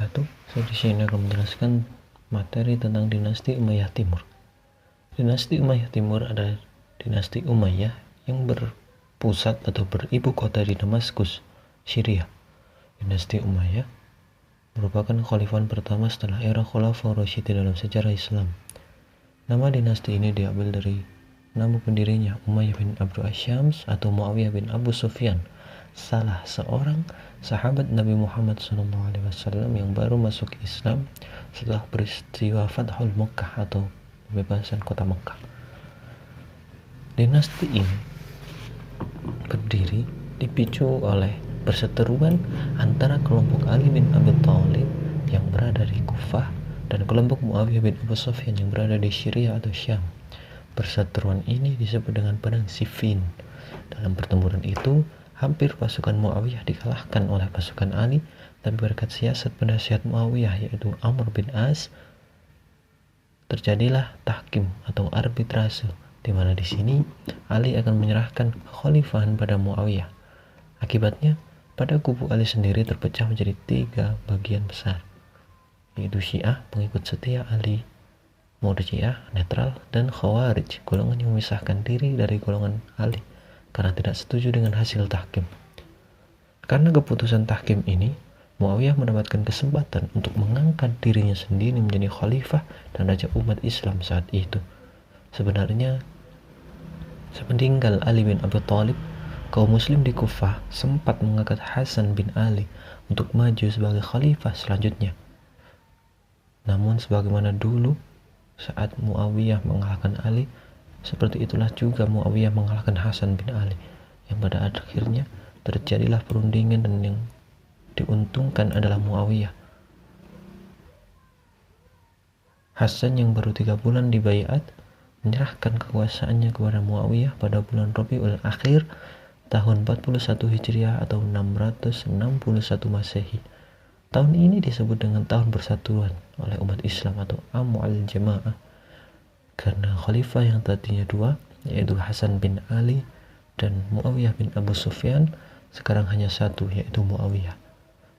Saya di sini akan menjelaskan materi tentang dinasti Umayyah Timur. Dinasti Umayyah Timur adalah dinasti Umayyah yang berpusat atau beribu kota di Damaskus, Syria. Dinasti Umayyah merupakan khalifah pertama setelah era Khulafaur Rasyidin dalam sejarah Islam. Nama dinasti ini diambil dari nama pendirinya, Umayyah bin Abdu Asyams atau Muawiyah bin Abu Sufyan, salah seorang sahabat Nabi Muhammad SAW yang baru masuk Islam setelah peristiwa Fathul Makkah atau pembebasan kota Makkah. Dinasti ini berdiri dipicu oleh perseteruan antara kelompok Ali bin Abi Thalib yang berada di Kufah dan kelompok Muawiyah bin Abu Sufyan yang berada di Syria atau Syam. Perseteruan ini disebut dengan Perang Siffin. Dalam pertempuran itu, hampir pasukan Muawiyah dikalahkan oleh pasukan Ali, tapi berkat siasat penasihat Muawiyah yaitu Amr bin As, terjadilah tahkim atau arbitrase, di mana di sini Ali akan menyerahkan kekhalifahan pada Muawiyah. Akibatnya, pada kubu Ali sendiri terpecah menjadi 3 bagian besar, yaitu Syiah, pengikut setia Ali, Murji'ah, netral, dan Khawarij, golongan yang memisahkan diri dari golongan Ali karena tidak setuju dengan hasil tahkim. Karena keputusan tahkim ini, Muawiyah mendapatkan kesempatan untuk mengangkat dirinya sendiri menjadi khalifah dan raja umat Islam saat itu. Sebenarnya, sepeninggal Ali bin Abi Thalib, kaum muslim di Kufah sempat mengangkat Hasan bin Ali untuk maju sebagai khalifah selanjutnya. Namun sebagaimana dulu saat Muawiyah mengalahkan Ali, seperti itulah juga Muawiyah mengalahkan Hasan bin Ali, yang pada akhirnya terjadilah perundingan dan yang diuntungkan adalah Muawiyah. Hasan yang baru 3 bulan dibaiat menyerahkan kekuasaannya kepada Muawiyah pada bulan Rabiul Akhir tahun 41 Hijriah atau 661 Masehi. Tahun ini disebut dengan tahun persatuan oleh umat Islam atau Amu al-Jamaah, karena khalifah yang tadinya 2, yaitu Hasan bin Ali dan Muawiyah bin Abu Sufyan, sekarang hanya 1, yaitu Muawiyah.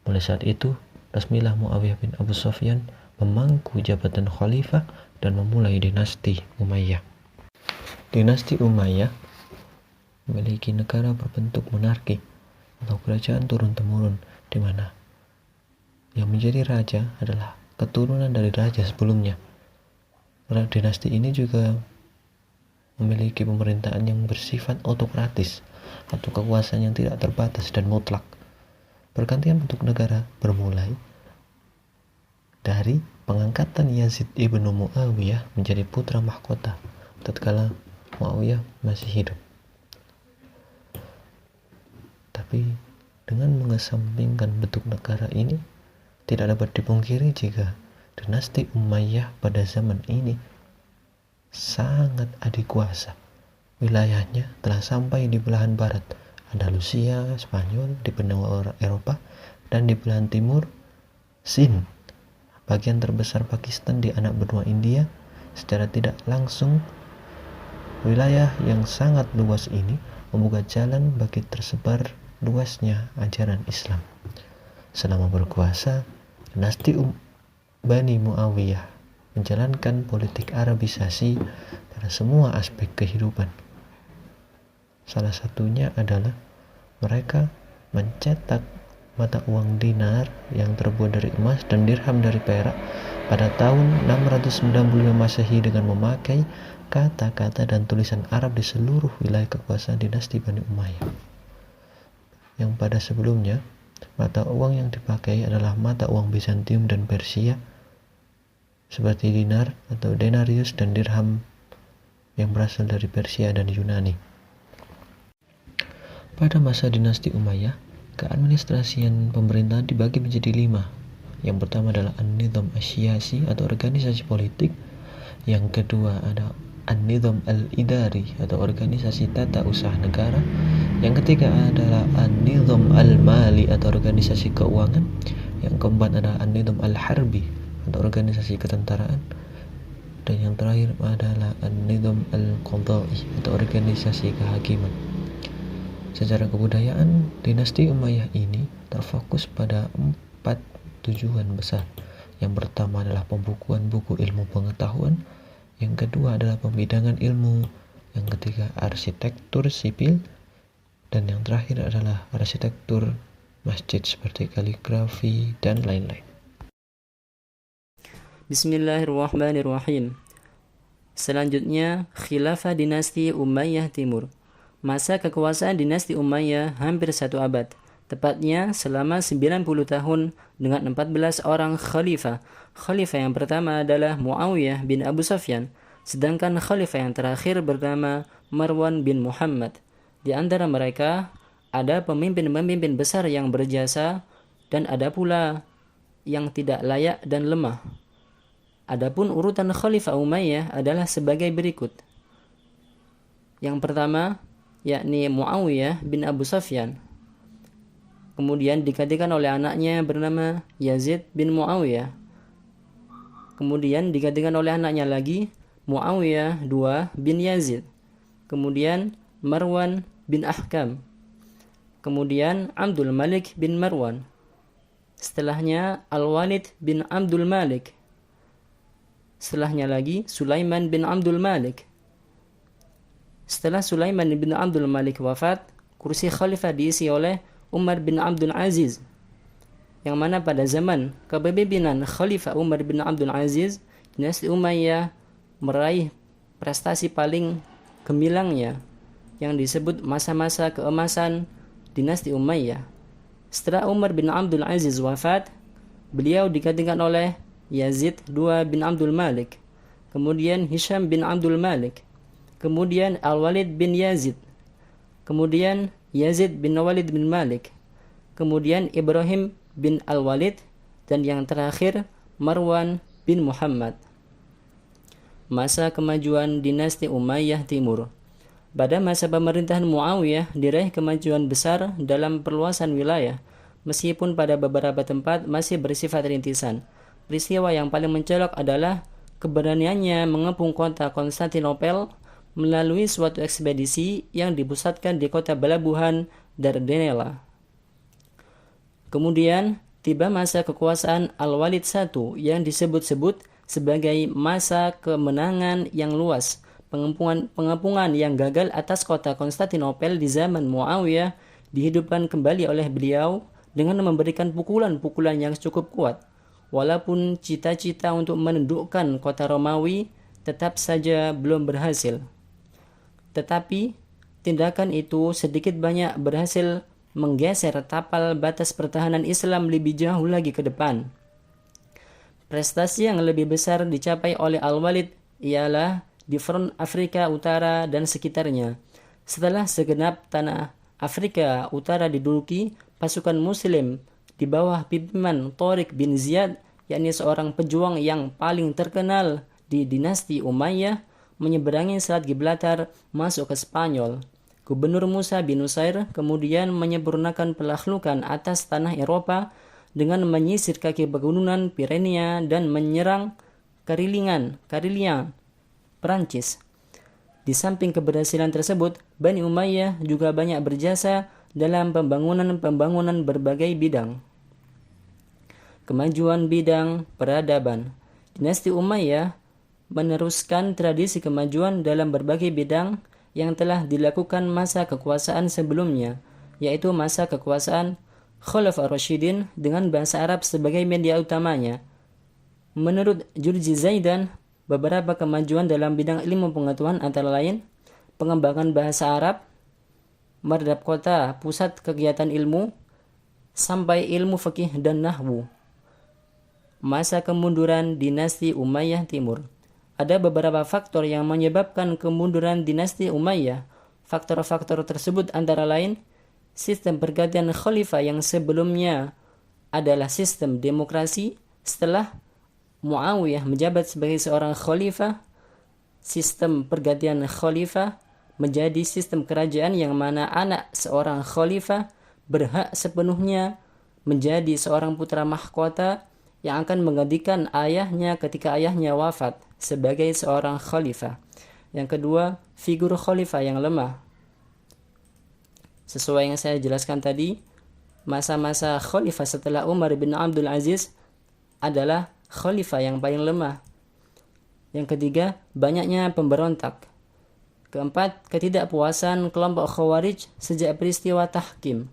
Mulai saat itu, resmilah Muawiyah bin Abu Sufyan memangku jabatan khalifah dan memulai dinasti Umayyah. Dinasti Umayyah memiliki negara berbentuk monarki atau kerajaan turun-temurun, di mana yang menjadi raja adalah keturunan dari raja sebelumnya. Dinasti ini juga memiliki pemerintahan yang bersifat autokratis atau kekuasaan yang tidak terbatas dan mutlak. Pergantian bentuk negara bermulai dari pengangkatan Yazid ibnu Muawiyah menjadi putra mahkota tatkala Muawiyah masih hidup. Tapi dengan mengesampingkan bentuk negara ini, tidak dapat dipungkiri jika dinasti Umayyah pada zaman ini sangat adikuasa. Wilayahnya telah sampai di belahan barat Andalusia, Spanyol, di benua Eropa, dan di belahan timur Sind. Bagian terbesar Pakistan di anak benua India. Secara tidak langsung, wilayah yang sangat luas ini membuka jalan bagi tersebar luasnya ajaran Islam. Selama berkuasa, dinasti Bani Muawiyah menjalankan politik Arabisasi pada semua aspek kehidupan. Salah satunya adalah mereka mencetak mata uang dinar yang terbuat dari emas dan dirham dari perak pada tahun 695 Masehi dengan memakai kata-kata dan tulisan Arab di seluruh wilayah kekuasaan dinasti Bani Umayyah. Yang pada sebelumnya, mata uang yang dipakai adalah mata uang Bizantium dan Persia, seperti dinar atau denarius dan dirham yang berasal dari Persia dan Yunani. Pada masa dinasti Umayyah, keadministrasian pemerintahan dibagi menjadi 5. Yang pertama adalah An-Nizam Asy-Syiyasi atau organisasi politik. Yang kedua ada An-Nizam Al-Idari atau organisasi tata usaha negara. Yang ketiga adalah An-Nizam Al-Mali atau organisasi keuangan. Yang keempat adalah An-Nizam Al-Harbi atau organisasi ketentaraan, dan yang terakhir adalah An-Nizam Al-Qadha'i atau organisasi kehakiman. Secara kebudayaan, dinasti Umayyah ini terfokus pada 4 tujuan besar. Yang pertama adalah pembukuan buku ilmu pengetahuan, yang kedua adalah pembidangan ilmu, yang ketiga arsitektur sipil, dan yang terakhir adalah arsitektur masjid seperti kaligrafi dan lain-lain. Bismillahirrahmanirrahim. Selanjutnya, khilafah dinasti Umayyah Timur. Masa kekuasaan dinasti Umayyah hampir 1 abad, tepatnya selama 90 tahun dengan 14 orang khalifah. Khalifah yang pertama adalah Muawiyah bin Abu Sufyan, sedangkan khalifah yang terakhir bernama Marwan bin Muhammad. Di antara mereka ada pemimpin-pemimpin besar yang berjasa dan ada pula yang tidak layak dan lemah. Adapun urutan Khalifah Umayyah adalah sebagai berikut. Yang pertama, yakni Muawiyah bin Abu Sufyan. Kemudian digantikan oleh anaknya bernama Yazid bin Muawiyah. Kemudian digantikan oleh anaknya lagi Muawiyah II bin Yazid. Kemudian Marwan bin Ahkam. Kemudian Abdul Malik bin Marwan. Setelahnya Al-Walid bin Abdul Malik. Setelahnya lagi Sulaiman bin Abdul Malik. Setelah Sulaiman bin Abdul Malik wafat, kursi khalifah diisi oleh Umar bin Abdul Aziz, yang mana pada zaman kepemimpinan Khalifah Umar bin Abdul Aziz, dinasti Umayyah meraih prestasi paling gemilangnya yang disebut masa-masa keemasan dinasti Umayyah. Setelah Umar bin Abdul Aziz wafat, beliau digantikan oleh Yazid II bin Abdul Malik, kemudian Hisham bin Abdul Malik, kemudian Al-Walid bin Yazid, kemudian Yazid bin Walid bin Malik, kemudian Ibrahim bin Al-Walid, dan yang terakhir Marwan bin Muhammad. Masa kemajuan dinasti Umayyah Timur. Pada masa pemerintahan Muawiyah diraih kemajuan besar dalam perluasan wilayah, meskipun pada beberapa tempat masih bersifat rintisan. Peristiwa yang paling mencolok adalah keberaniannya mengepung kota Konstantinopel melalui suatu ekspedisi yang dipusatkan di kota pelabuhan Dardanella. Kemudian tiba masa kekuasaan Al-Walid I yang disebut-sebut sebagai masa kemenangan yang luas. Pengepungan yang gagal atas kota Konstantinopel di zaman Muawiyah dihidupkan kembali oleh beliau dengan memberikan pukulan-pukulan yang cukup kuat. Walaupun cita-cita untuk menundukkan kota Romawi tetap saja belum berhasil. Tetapi tindakan itu sedikit banyak berhasil menggeser tapal batas pertahanan Islam lebih jauh lagi ke depan. Prestasi yang lebih besar dicapai oleh Al-Walid ialah di front Afrika Utara dan sekitarnya. Setelah segenap tanah Afrika Utara diduduki, pasukan Muslim di bawah pimpinan Tariq bin Ziyad, yakni seorang pejuang yang paling terkenal di dinasti Umayyah, menyeberangi Selat Gibraltar masuk ke Spanyol. Gubernur Musa bin Nusair kemudian menyempurnakan penaklukan atas tanah Eropa dengan menyisir kaki pegunungan Pyrenea dan menyerang Karilian, Perancis. Di samping keberhasilan tersebut, Bani Umayyah juga banyak berjasa dalam pembangunan berbagai bidang. Kemajuan bidang peradaban. Dinasti Umayyah meneruskan tradisi kemajuan dalam berbagai bidang yang telah dilakukan masa kekuasaan sebelumnya, yaitu masa kekuasaan Khulafaur Rasyidin dengan bahasa Arab sebagai media utamanya. Menurut Jurji Zaidan, beberapa kemajuan dalam bidang ilmu pengetahuan antara lain pengembangan bahasa Arab, Mardab kota pusat kegiatan ilmu, sampai ilmu fikih dan nahwu. Masa kemunduran dinasti Umayyah Timur. Ada beberapa faktor yang menyebabkan kemunduran dinasti Umayyah. Faktor-faktor tersebut antara lain sistem pergantian khalifah yang sebelumnya adalah sistem demokrasi. Setelah Muawiyah menjabat sebagai seorang khalifah, sistem pergantian khalifah menjadi sistem kerajaan yang mana anak seorang khalifah berhak sepenuhnya menjadi seorang putra mahkota yang akan menggantikan ayahnya ketika ayahnya wafat sebagai seorang khalifah. Yang kedua, figur khalifah yang lemah. Sesuai yang saya jelaskan tadi, masa-masa khalifah setelah Umar bin Abdul Aziz adalah khalifah yang paling lemah. Yang ketiga, banyaknya pemberontak. Keempat, ketidakpuasan kelompok Khawarij sejak peristiwa Tahkim.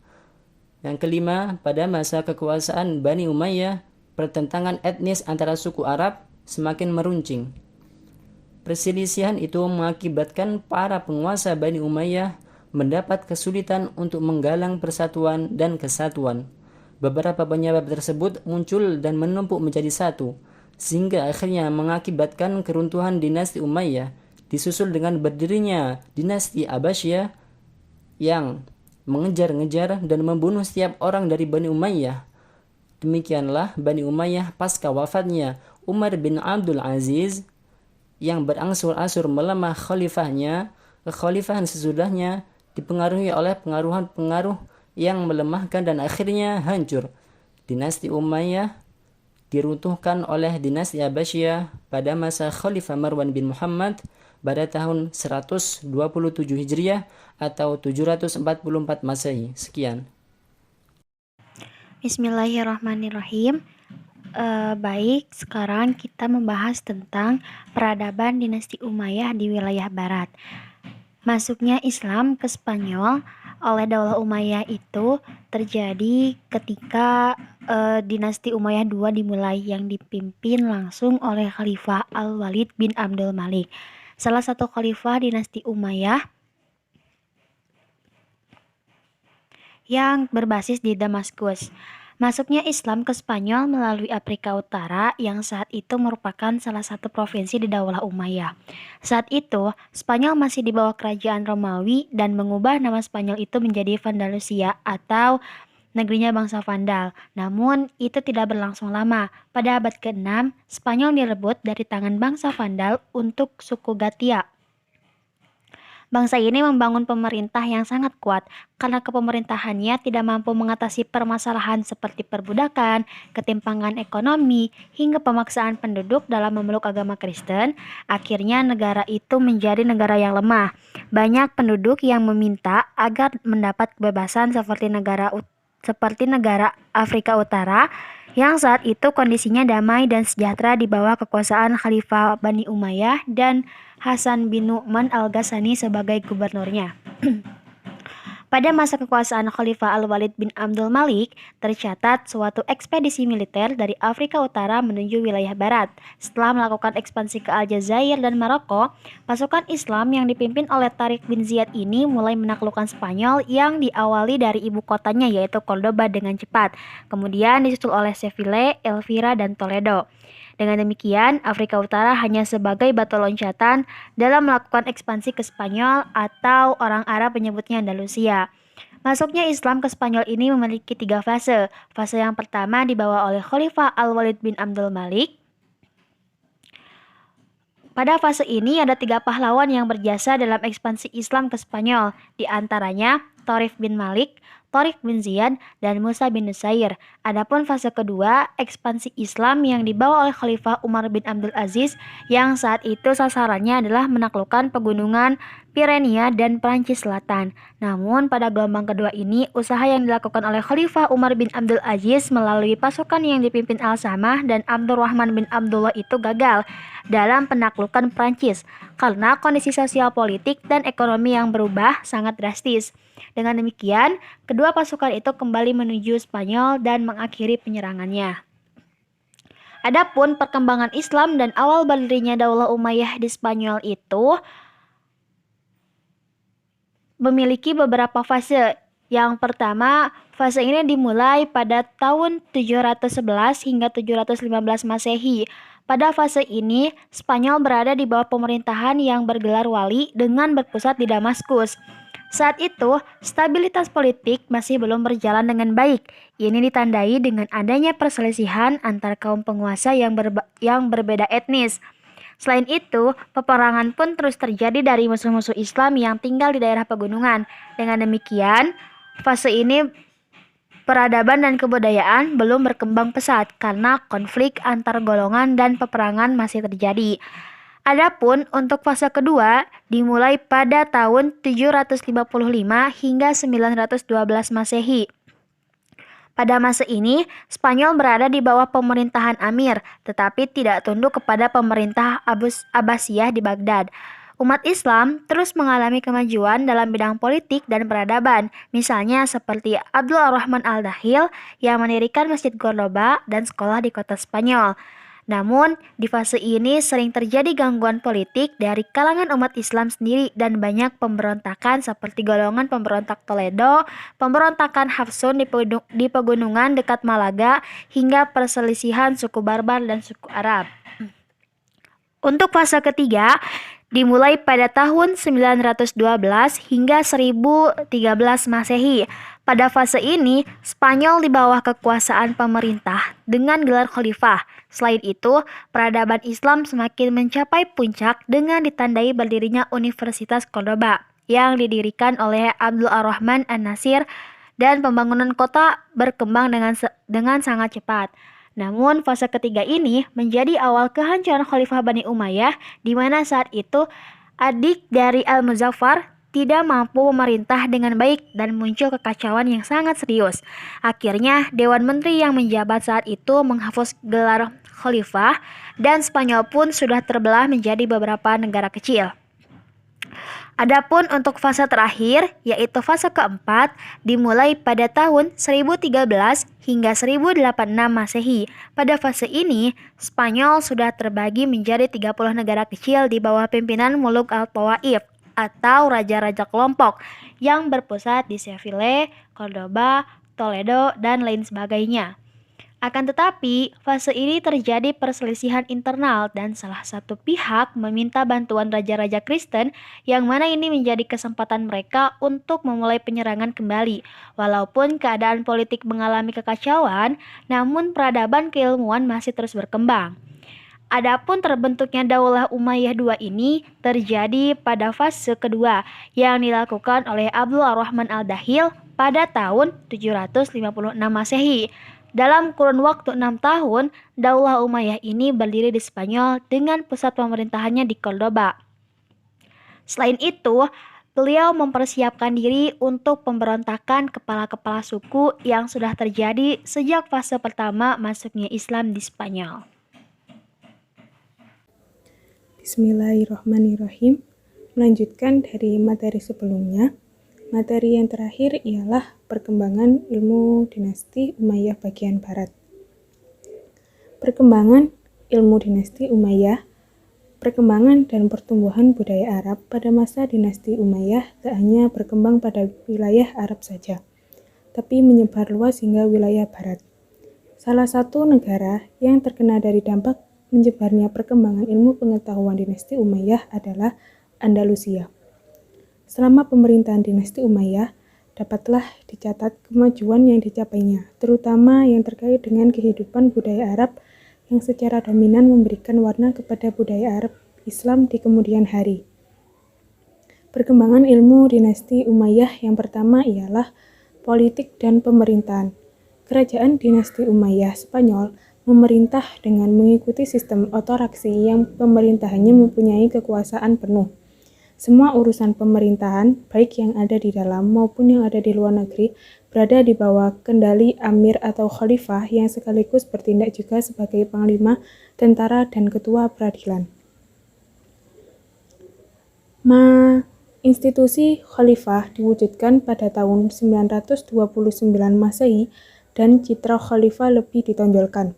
Yang kelima, pada masa kekuasaan Bani Umayyah, pertentangan etnis antara suku Arab semakin meruncing. Perselisihan itu mengakibatkan para penguasa Bani Umayyah mendapat kesulitan untuk menggalang persatuan dan kesatuan. Beberapa penyebab tersebut muncul dan menumpuk menjadi satu, sehingga akhirnya mengakibatkan keruntuhan dinasti Umayyah, disusul dengan berdirinya dinasti Abbasiyah yang mengejar-ngejar dan membunuh setiap orang dari Bani Umayyah. Demikianlah Bani Umayyah pasca wafatnya Umar bin Abdul Aziz yang berangsur-angsur melemah khalifahnya. Kekhalifahan sesudahnya dipengaruhi oleh pengaruh-pengaruh yang melemahkan dan akhirnya hancur. Dinasti Umayyah diruntuhkan oleh dinasti Abbasiyah pada masa Khalifah Marwan bin Muhammad pada tahun 127 Hijriah atau 744 Masehi. Sekian. Bismillahirrahmanirrahim. Baik, sekarang kita membahas tentang peradaban dinasti Umayyah di wilayah barat. Masuknya Islam ke Spanyol oleh Daulah Umayyah itu terjadi ketika dinasti Umayyah II dimulai, yang dipimpin langsung oleh Khalifah Al-Walid bin Abdul Malik, salah satu khalifah dinasti Umayyah yang berbasis di Damaskus. Masuknya Islam ke Spanyol melalui Afrika Utara yang saat itu merupakan salah satu provinsi di Daulah Umayyah. Saat itu, Spanyol masih di bawah kerajaan Romawi dan mengubah nama Spanyol itu menjadi Vandalusia atau negerinya bangsa Vandal. Namun, itu tidak berlangsung lama. Pada abad ke-6, Spanyol direbut dari tangan bangsa Vandal untuk suku Gatia. Bangsa ini membangun pemerintah yang sangat kuat karena kepemerintahannya tidak mampu mengatasi permasalahan seperti perbudakan, ketimpangan ekonomi, hingga pemaksaan penduduk dalam memeluk agama Kristen. Akhirnya negara itu menjadi negara yang lemah. Banyak penduduk yang meminta agar mendapat kebebasan seperti negara Afrika Utara yang saat itu kondisinya damai dan sejahtera di bawah kekuasaan Khalifah Bani Umayyah dan Hasan bin Nu'man al-Ghassani sebagai gubernurnya. Pada masa kekuasaan Khalifah Al-Walid bin Abdul Malik, tercatat suatu ekspedisi militer dari Afrika Utara menuju wilayah barat. Setelah melakukan ekspansi ke Aljazair dan Maroko, pasukan Islam yang dipimpin oleh Tariq bin Ziyad ini mulai menaklukkan Spanyol yang diawali dari ibu kotanya yaitu Cordoba dengan cepat, kemudian disusul oleh Seville, Elvira, dan Toledo. Dengan demikian, Afrika Utara hanya sebagai batu loncatan dalam melakukan ekspansi ke Spanyol atau orang Arab menyebutnya Andalusia. Masuknya Islam ke Spanyol ini memiliki 3 fase. Fase yang pertama dibawa oleh Khalifah Al-Walid bin Abdul Malik. Pada fase ini ada 3 pahlawan yang berjasa dalam ekspansi Islam ke Spanyol, di antaranya Tariq bin Malik, Tariq bin Ziyad, dan Musa bin Nusair. Adapun fase kedua, ekspansi Islam yang dibawa oleh Khalifah Umar bin Abdul Aziz yang saat itu sasarannya adalah menaklukkan pegunungan Pirenia dan Prancis Selatan. Namun pada gelombang kedua ini, usaha yang dilakukan oleh Khalifah Umar bin Abdul Aziz melalui pasukan yang dipimpin Al-Samah dan Abdurrahman bin Abdullah itu gagal dalam penaklukan Prancis karena kondisi sosial politik dan ekonomi yang berubah sangat drastis. Dengan demikian, kedua pasukan itu kembali menuju Spanyol dan mengakhiri penyerangannya. Adapun perkembangan Islam dan awal berdirinya Daulah Umayyah di Spanyol itu memiliki beberapa fase. Yang pertama, fase ini dimulai pada tahun 711 hingga 715 Masehi. Pada fase ini, Spanyol berada di bawah pemerintahan yang bergelar wali dengan berpusat di Damaskus. Saat itu, stabilitas politik masih belum berjalan dengan baik. Ini ditandai dengan adanya perselisihan antar kaum penguasa yang berbeda etnis. Selain itu, peperangan pun terus terjadi dari musuh-musuh Islam yang tinggal di daerah pegunungan. Dengan demikian, fase ini peradaban dan kebudayaan belum berkembang pesat karena konflik antar golongan dan peperangan masih terjadi. Adapun untuk fase kedua dimulai pada tahun 755 hingga 912 Masehi. Pada masa ini, Spanyol berada di bawah pemerintahan Amir, tetapi tidak tunduk kepada pemerintah Abbasiyah di Baghdad. Umat Islam terus mengalami kemajuan dalam bidang politik dan peradaban, misalnya seperti Abdul Rahman Al-Dahil yang mendirikan Masjid Cordoba dan sekolah di kota Spanyol. Namun, di fase ini sering terjadi gangguan politik dari kalangan umat Islam sendiri dan banyak pemberontakan seperti golongan pemberontak Toledo, pemberontakan Hafsun di pegunungan dekat Malaga, hingga perselisihan suku Barbar dan suku Arab. Untuk fase ketiga, dimulai pada tahun 912 hingga 1013 Masehi. Pada fase ini, Spanyol di bawah kekuasaan pemerintah dengan gelar khalifah. Selain itu, peradaban Islam semakin mencapai puncak dengan ditandai berdirinya Universitas Cordoba yang didirikan oleh Abdul Rahman An-Nasir, dan pembangunan kota berkembang dengan sangat cepat. Namun, fase ketiga ini menjadi awal kehancuran Khalifah Bani Umayyah, di mana saat itu adik dari Al-Muzaffar tidak mampu memerintah dengan baik dan muncul kekacauan yang sangat serius. Akhirnya, Dewan Menteri yang menjabat saat itu menghapus gelar khalifah dan Spanyol pun sudah terbelah menjadi beberapa negara kecil. Adapun untuk fase terakhir, yaitu fase keempat, dimulai pada tahun 1013 hingga 1086 Masehi. Pada fase ini, Spanyol sudah terbagi menjadi 30 negara kecil di bawah pimpinan Muluk Al-Tawaif atau raja-raja kelompok yang berpusat di Seville, Cordoba, Toledo, dan lain sebagainya. Akan tetapi, fase ini terjadi perselisihan internal dan salah satu pihak meminta bantuan raja-raja Kristen, yang mana ini menjadi kesempatan mereka untuk memulai penyerangan kembali. Walaupun keadaan politik mengalami kekacauan, namun peradaban keilmuan masih terus berkembang. Adapun terbentuknya Daulah Umayyah II ini terjadi pada fase kedua yang dilakukan oleh Abdul Rahman Al-Dahil pada tahun 756 Masehi. Dalam kurun waktu 6 tahun, Daulah Umayyah ini berdiri di Spanyol dengan pusat pemerintahannya di Cordoba. Selain itu, beliau mempersiapkan diri untuk pemberontakan kepala-kepala suku yang sudah terjadi sejak fase pertama masuknya Islam di Spanyol. Bismillahirrahmanirrahim. Melanjutkan dari materi sebelumnya, materi yang terakhir ialah perkembangan ilmu dinasti Umayyah bagian barat. Perkembangan ilmu dinasti Umayyah, perkembangan dan pertumbuhan budaya Arab pada masa dinasti Umayyah tak hanya berkembang pada wilayah Arab saja, tapi menyebar luas hingga wilayah barat. Salah satu negara yang terkena dari dampak menyebarnya perkembangan ilmu pengetahuan dinasti Umayyah adalah Andalusia. Selama pemerintahan dinasti Umayyah, dapatlah dicatat kemajuan yang dicapainya, terutama yang terkait dengan kehidupan budaya Arab yang secara dominan memberikan warna kepada budaya Arab Islam di kemudian hari. Perkembangan ilmu dinasti Umayyah yang pertama ialah politik dan pemerintahan. Kerajaan dinasti Umayyah Spanyol memerintah dengan mengikuti sistem otokrasi yang pemerintahannya mempunyai kekuasaan penuh. Semua urusan pemerintahan, baik yang ada di dalam maupun yang ada di luar negeri, berada di bawah kendali amir atau khalifah yang sekaligus bertindak juga sebagai panglima, tentara, dan ketua peradilan. Institusi khalifah diwujudkan pada tahun 929 Masehi dan citra khalifah lebih ditonjolkan.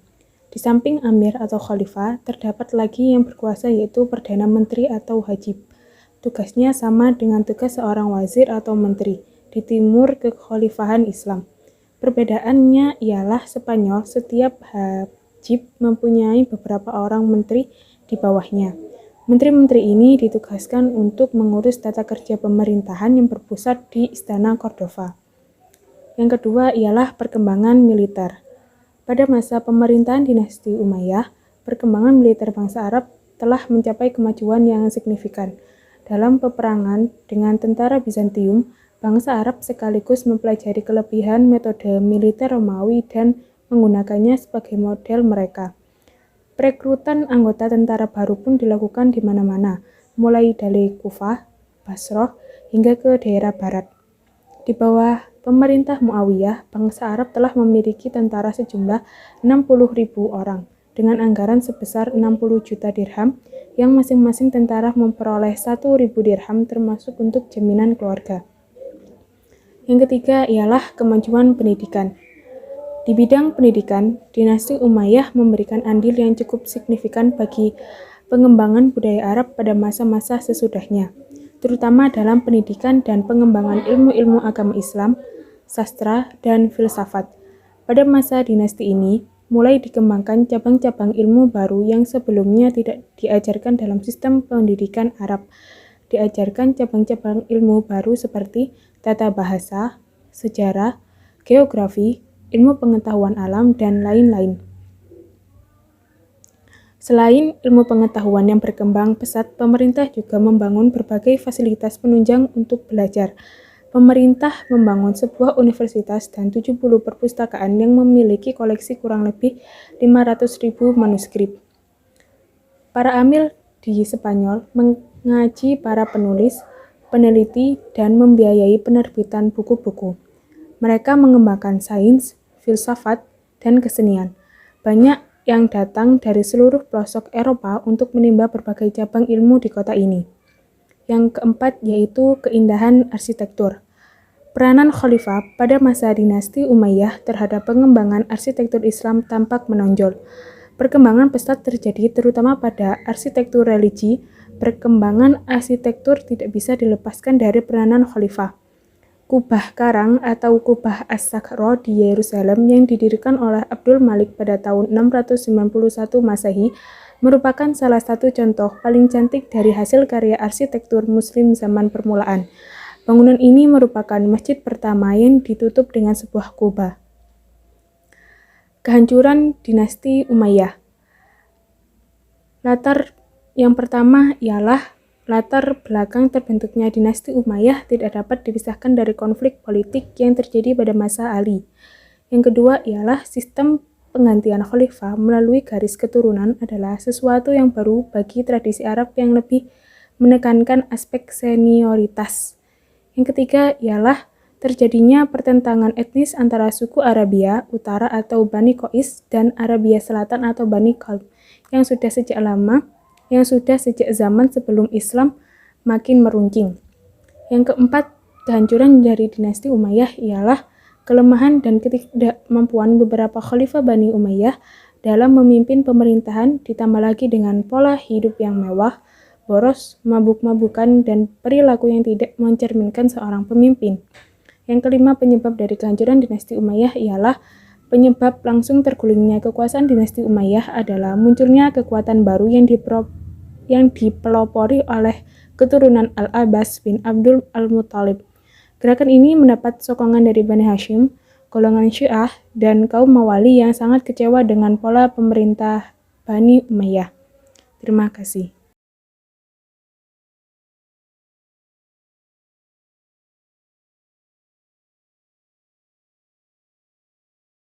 Di samping amir atau khalifah, terdapat lagi yang berkuasa yaitu Perdana Menteri atau Hajib. Tugasnya sama dengan tugas seorang wazir atau menteri di timur kekhalifahan Islam. Perbedaannya ialah Spanyol setiap Hajib mempunyai beberapa orang menteri di bawahnya. Menteri-menteri ini ditugaskan untuk mengurus tata kerja pemerintahan yang berpusat di Istana Cordoba. Yang kedua ialah perkembangan militer. Pada masa pemerintahan dinasti Umayyah, perkembangan militer bangsa Arab telah mencapai kemajuan yang signifikan. Dalam peperangan dengan tentara Bizantium, bangsa Arab sekaligus mempelajari kelebihan metode militer Romawi dan menggunakannya sebagai model mereka. Perekrutan anggota tentara baru pun dilakukan di mana-mana, mulai dari Kufah, Basrah, hingga ke daerah barat. Di Di bawah pemerintah Muawiyah, bangsa Arab telah memiliki tentara sejumlah 60.000 orang dengan anggaran sebesar 60 juta dirham yang masing-masing tentara memperoleh 1.000 dirham termasuk untuk jaminan keluarga. Yang ketiga ialah kemajuan pendidikan. Di bidang pendidikan, dinasti Umayyah memberikan andil yang cukup signifikan bagi pengembangan budaya Arab pada masa-masa sesudahnya, terutama dalam pendidikan dan pengembangan ilmu-ilmu agama Islam, sastra, dan filsafat. Pada masa dinasti ini, mulai dikembangkan cabang-cabang ilmu baru yang sebelumnya tidak diajarkan dalam sistem pendidikan Arab. Diajarkan cabang-cabang ilmu baru seperti tata bahasa, sejarah, geografi, ilmu pengetahuan alam, dan lain-lain. Selain ilmu pengetahuan yang berkembang pesat, pemerintah juga membangun berbagai fasilitas penunjang untuk belajar. Pemerintah membangun sebuah universitas dan 70 perpustakaan yang memiliki koleksi kurang lebih 500.000 manuskrip. Para amil di Spanyol mengaji para penulis, peneliti, dan membiayai penerbitan buku-buku. Mereka mengembangkan sains, filsafat, dan kesenian. Banyak yang datang dari seluruh pelosok Eropa untuk menimba berbagai cabang ilmu di kota ini. Yang keempat yaitu keindahan arsitektur. Peranan khalifah pada masa dinasti Umayyah terhadap pengembangan arsitektur Islam tampak menonjol. Perkembangan pesat terjadi terutama pada arsitektur religi. Perkembangan arsitektur tidak bisa dilepaskan dari peranan khalifah. Kubah Karang atau Kubah As-Sakhra di Yerusalem yang didirikan oleh Abdul Malik pada tahun 691 Masehi merupakan salah satu contoh paling cantik dari hasil karya arsitektur Muslim zaman permulaan. Bangunan ini merupakan masjid pertama yang ditutup dengan sebuah kubah. Kehancuran dinasti Umayyah. Latar yang pertama ialah latar belakang terbentuknya dinasti Umayyah tidak dapat dipisahkan dari konflik politik yang terjadi pada masa Ali. Yang kedua ialah sistem penggantian khalifah melalui garis keturunan adalah sesuatu yang baru bagi tradisi Arab yang lebih menekankan aspek senioritas. Yang ketiga ialah terjadinya pertentangan etnis antara suku Arabia Utara atau Bani Qais dan Arabia Selatan atau Bani Kalb yang sudah sejak zaman sebelum Islam makin meruncing. Yang keempat, kehancuran dari dinasti Umayyah ialah kelemahan dan ketidakmampuan beberapa khalifah Bani Umayyah dalam memimpin pemerintahan, ditambah lagi dengan pola hidup yang mewah, boros, mabuk-mabukan, dan perilaku yang tidak mencerminkan seorang pemimpin. Yang kelima, penyebab dari kehancuran dinasti Umayyah ialah penyebab langsung tergulingnya kekuasaan dinasti Umayyah adalah munculnya kekuatan baru yang dipelopori oleh keturunan Al-Abbas bin Abdul Al-Muttalib. Gerakan ini mendapat sokongan dari Bani Hashim, golongan Syiah, dan kaum Mawali yang sangat kecewa dengan pola pemerintah Bani Umayyah. Terima kasih.